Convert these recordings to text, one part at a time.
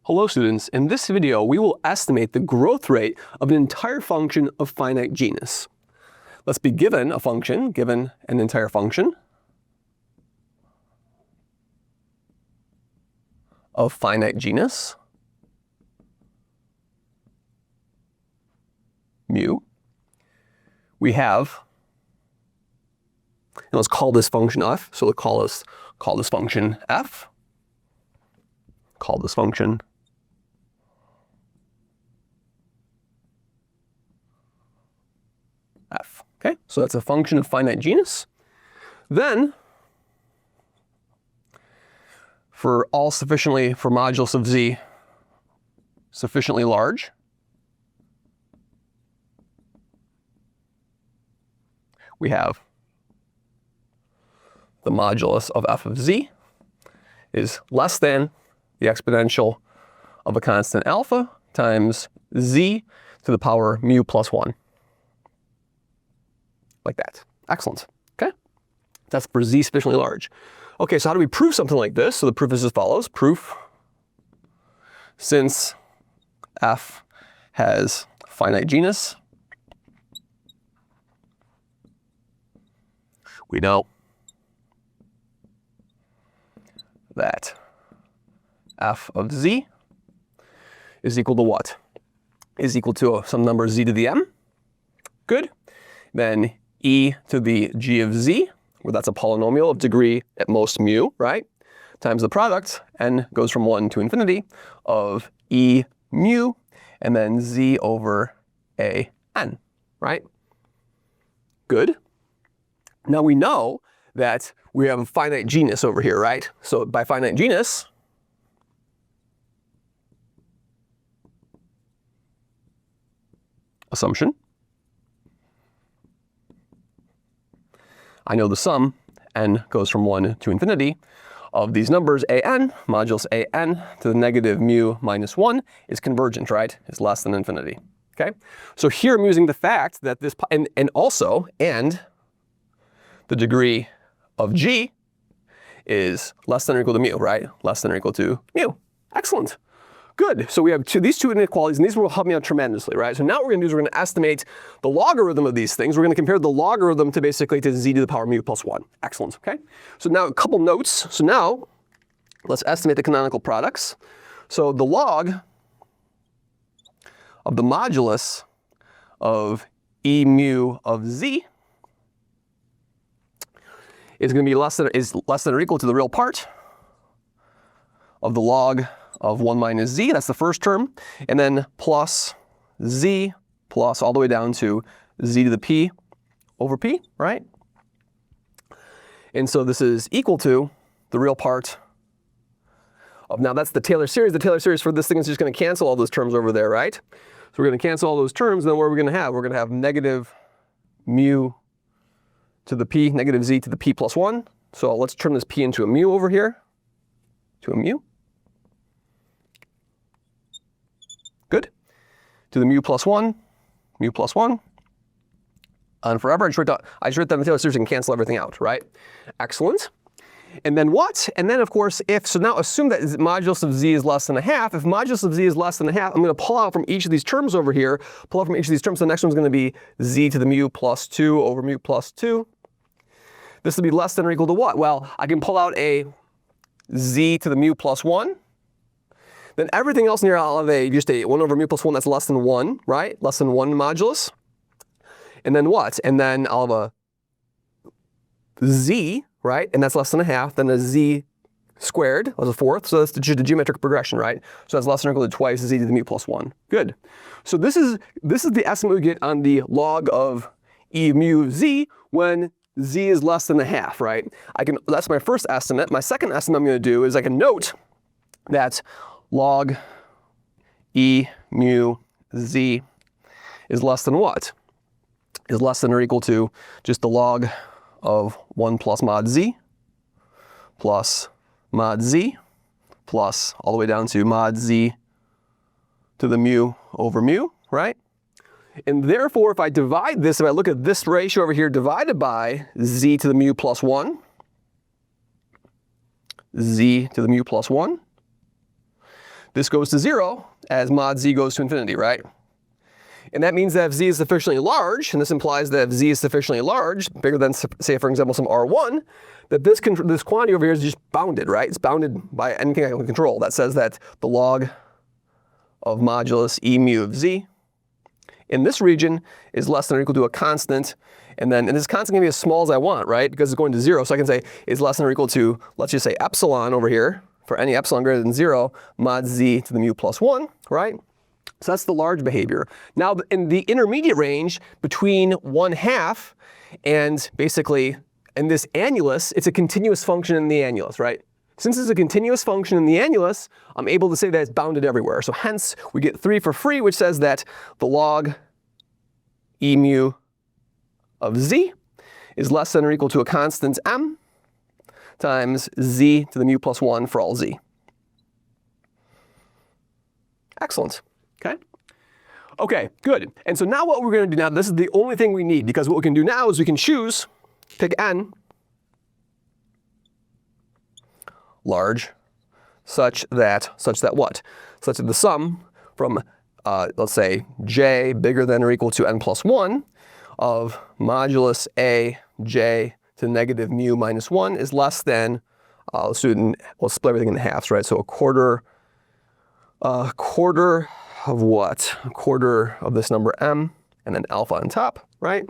Hello students, in this video we will estimate the growth rate of an entire function of finite genus. Let's be given a function, given an entire function of finite genus, mu. We have, and let's call this function f, so we'll call this function f, call this function f. Okay, so that's a function of finite genus. Then, for modulus of z sufficiently large, we have the modulus of f of z is less than the exponential of a constant alpha times z to the power mu plus 1. Like that. Excellent. Okay? That's for z sufficiently large. Okay, so how do we prove something like this? So the proof is as follows. Proof, since f has finite genus, we know that f of z is equal to what? Is equal to some number z to the m. Good. Then e to the g of z, where that's a polynomial of degree at most mu, right? Times the product, n goes from 1 to infinity, of e mu, and then z over a n, right? Good. Now we know that we have a finite genus over here, right? So by finite genus, assumption, I know the sum, n goes from 1 to infinity, of these numbers, an, modulus an to the negative mu minus 1 is convergent, right? Is less than infinity, okay? So here I'm using the fact that this, and the degree of g is less than or equal to mu, right? Less than or equal to mu. Excellent. Good. So we have these two inequalities, and these will help me out tremendously, right? So now what we're going to do is we're going to estimate the logarithm of these things. We're going to compare the logarithm to basically to z to the power mu plus 1. Excellent. Okay. So now a couple notes. So now let's estimate the canonical products. So the log of the modulus of e mu of z is going to be less than or equal to the real part of the log of 1 minus z, that's the first term, and then plus z plus all the way down to z to the p over p, right? And so this is equal to the real part of, now that's the Taylor series. The Taylor series for this thing is just going to cancel all those terms over there, right? So we're going to cancel all those terms, and then what are we going to have? We're going to have negative mu to the p, negative z to the p plus 1. So let's turn this p into a mu over here, to a mu. Good. To the mu plus 1, and forever. I just wrote down the Taylor series and cancel everything out, right? Excellent. And then what? And then of course, so now assume that modulus of z is less than a half. If modulus of z is less than a half, I'm going to pull out from each of these terms over here, pull out from each of these terms. The next one's going to be z to the mu plus 2 over mu plus 2. This will be less than or equal to what? Well, I can pull out a z to the mu plus 1. Then everything else in here, I'll have just a 1 over mu plus 1 that's less than 1, right? Less than 1 modulus. And then what? And then I'll have a z, right? And that's less than a half. Then a z squared as a fourth. So that's the geometric progression, right? So that's less than or equal to twice z to the mu plus 1. Good. So this is the estimate we get on the log of e mu z when z is less than a half, right? That's my first estimate. My second estimate I'm going to do is I can note that log e mu z is less than what? Is less than or equal to just the log of 1 plus mod z plus mod z plus all the way down to mod z to the mu over mu, right? And therefore, if I divide this, if I look at this ratio over here divided by z to the mu plus 1, z to the mu plus 1, this goes to 0 as mod z goes to infinity, right? And that means that if z is sufficiently large, and this implies that if z is sufficiently large, bigger than, say, for example, some r1, that this quantity over here is just bounded, right? It's bounded by anything I can control. That says that the log of modulus e mu of z in this region is less than or equal to a constant. And this constant can be as small as I want, right? Because it's going to 0. So I can say is less than or equal to, let's just say epsilon over here, for any epsilon greater than 0, mod z to the mu plus 1, right? So that's the large behavior. Now, in the intermediate range between 1/2 and basically in this annulus, it's a continuous function in the annulus, right? Since it's a continuous function in the annulus, I'm able to say that it's bounded everywhere. So hence, we get 3 for free, which says that the log e mu of z is less than or equal to a constant m times z to the mu plus 1 for all z. Excellent. Okay? Okay, good. And so now what we're going to do now, this is the only thing we need, because what we can do now is we can choose, pick n, large, such that what? Such that the sum from, let's say, j bigger than or equal to n plus 1 of modulus a j to negative mu minus 1 is less than, we'll split everything into halves, right? So a quarter of what? A quarter of this number m, and then alpha on top, right?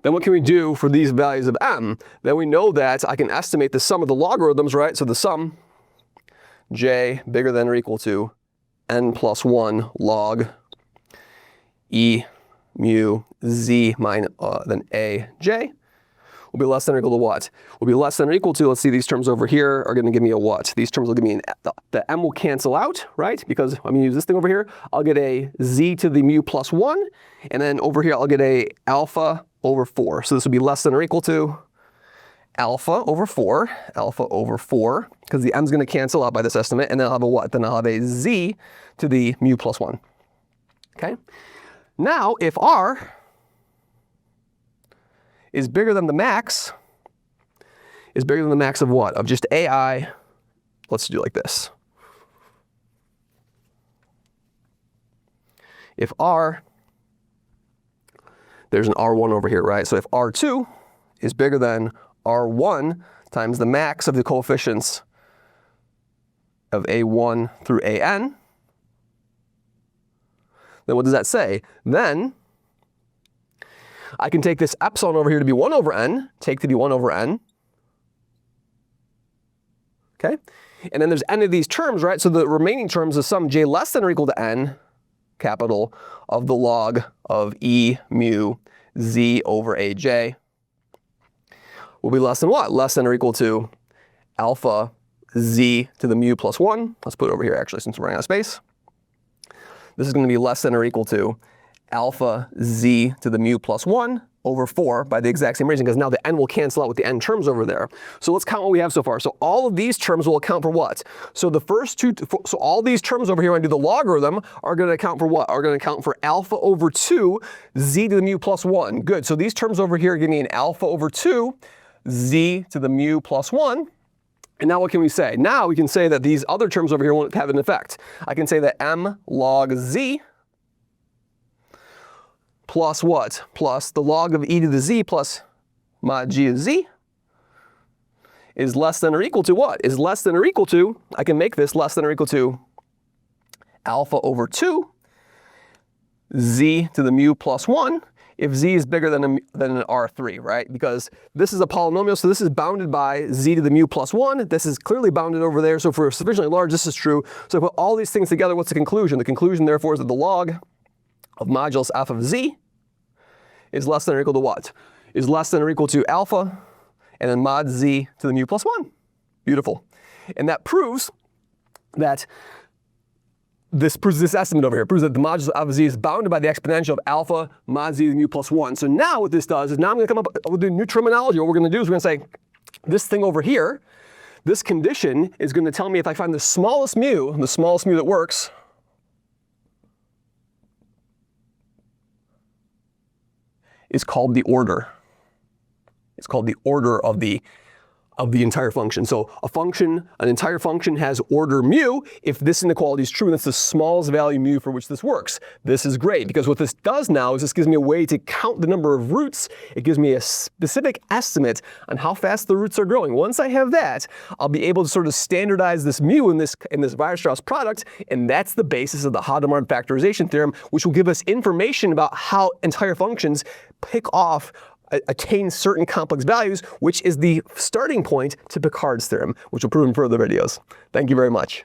Then what can we do for these values of m? Then we know that I can estimate the sum of the logarithms, right? So the sum, j bigger than or equal to n plus 1 log e mu z minus then a j will be less than or equal to what? Will be less than or equal to, let's see, these terms over here are going to give me a what? These terms will give me the m will cancel out, right? Because I'm going to use this thing over here. I'll get a z to the mu plus 1, and then over here I'll get a alpha over 4. So this would be less than or equal to alpha over 4, because the m's going to cancel out by this estimate, and then I'll have a what? Then I'll have a z to the mu plus 1. Okay? Now, if r is bigger than the max, of what? Of just ai, let's do it like this. If r, there's an r1 over here, right? So if r2 is bigger than r1 times the max of the coefficients of a1 through an, then what does that say? Then I can take this epsilon over here to be 1 over n, take to be 1 over n. Okay? And then there's n of these terms, right? So the remaining terms is some j less than or equal to n, capital, of the log of e mu z over aj will be less than what? Less than or equal to alpha z to the mu plus 1. Let's put it over here, actually, since we're running out of space. This is going to be less than or equal to alpha z to the mu plus 1 over 4 by the exact same reason, because now the n will cancel out with the n terms over there. So let's count what we have so far. So all of these terms will account for what? So the first two, so all these terms over here, when I do the logarithm, are going to account for what? Are going to account for alpha over 2 z to the mu plus 1. Good. So these terms over here give me an alpha over 2 z to the mu plus 1. And now what can we say? Now we can say that these other terms over here won't have an effect. I can say that m log z plus what? Plus the log of e to the z plus mod g of z is less than or equal to what? Is less than or equal to, I can make this less than or equal to alpha over 2 z to the mu plus 1 if z is bigger than an R3, right? Because this is a polynomial, so this is bounded by z to the mu plus 1. This is clearly bounded over there, so if we're sufficiently large, this is true. So if I put all these things together, what's the conclusion? The conclusion, therefore, is that the log of modulus f of z is less than or equal to what? Is less than or equal to alpha, and then mod z to the mu plus 1. Beautiful. And that proves that this estimate over here proves that the modulus of z is bounded by the exponential of alpha mod z to the mu plus 1. So now what this does is now I'm going to come up with a new terminology. What we're going to do is we're going to say this thing over here, this condition is going to tell me if I find the smallest mu that works, is called the order. It's called the order of the of the entire function. So a function, an entire function has order mu if this inequality is true, and that's the smallest value mu for which this works. This is great because what this does now is this gives me a way to count the number of roots. It gives me a specific estimate on how fast the roots are growing. Once I have that, I'll be able to sort of standardize this mu in this Weierstrass product, and that's the basis of the Hadamard Factorization Theorem, which will give us information about how entire functions attain certain complex values, which is the starting point to Picard's theorem, which will prove in further videos. Thank you very much.